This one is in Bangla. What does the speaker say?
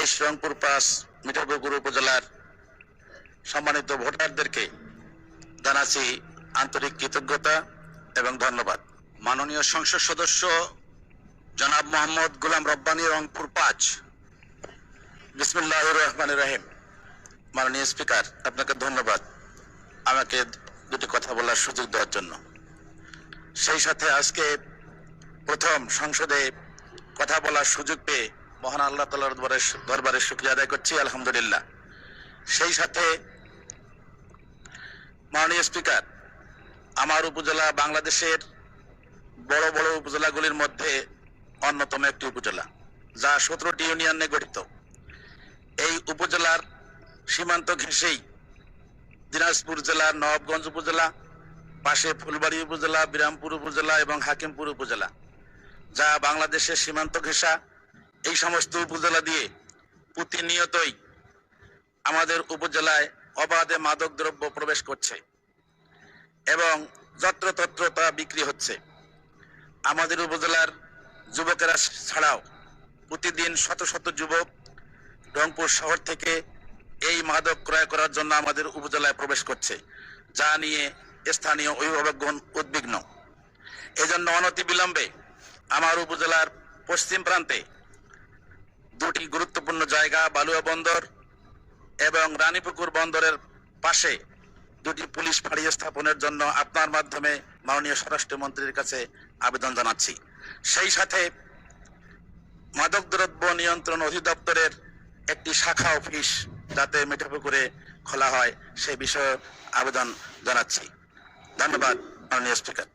23 রংপুর 5 মিঠাপুকুর উপজেলার সম্মানিত ভোটারদেরকে জানাচ্ছি আন্তরিক কৃতজ্ঞতা এবং ধন্যবাদ। মাননীয় সংসদ সদস্য জনাব মোহাম্মদ গোলাম রব্বানী, রংপুর 5। বিসমিল্লাহির রহমানির রহিম। মাননীয় স্পিকার, আপনাকে ধন্যবাদ আমাকে দুটি কথা বলার সুযোগ দেওয়ার জন্য। সেই সাথে আজকে প্রথম সংসদে কথা বলার সুযোগ পেয়ে মহান আল্লাহ তাআলার দরবারে শুকরিয়া আদায় করছি, আলহামদুলিল্লাহ। সেই সাথে মাননীয় স্পিকার, আমার উপজেলা বাংলাদেশের বড় বড় উপজেলাগুলির মধ্যে অন্যতম একটি উপজেলা, যা 17টি ইউনিয়ন নিয়ে গঠিত। এই উপজেলার সীমান্ত ঘেঁষেই দিনাজপুর জেলার নবাবগঞ্জ উপজেলা, পাশে ফুলবাড়ী উপজেলা, বিরামপুর উপজেলা এবং হাকিমপুর উপজেলা, যা বাংলাদেশের সীমান্ত ঘেঁষা। এই সমস্ত উপজেলা দিয়ে প্রতিনিয়তই আমাদের উপজেলায় অবাধে মাদক দ্রব্য প্রবেশ করছে এবং যত্রতত্র তা বিক্রি হচ্ছে। আমাদের উপজেলার যুবকেরা ছাড়াও প্রতিদিন শত শত যুবক রংপুর শহর থেকে এই মাদক ক্রয় করার জন্য আমাদের উপজেলায় প্রবেশ করছে, যা নিয়ে স্থানীয় অভিভাবকগণ উদ্বিগ্ন। এজন্য অনতিবিলম্বে আমার উপজেলার পশ্চিম প্রান্তে দুটি গুরুত্বপূর্ণ জায়গা, বালুয়া বন্দর এবং রানীপুকুর বন্দরের পাশে দুটি পুলিশ ফাঁড়ি স্থাপনের জন্য আপনার মাধ্যমে মাননীয় স্বরাষ্ট্রমন্ত্রীর কাছে আবেদন জানাচ্ছি। সেই সাথে মাদকদ্রব্য নিয়ন্ত্রণ অধিদপ্তরের একটি শাখা অফিস যাতে মিঠাপুকুরে খোলা হয়, সে বিষয়ে আবেদন জানাচ্ছি। ধন্যবাদ মাননীয় স্পিকার।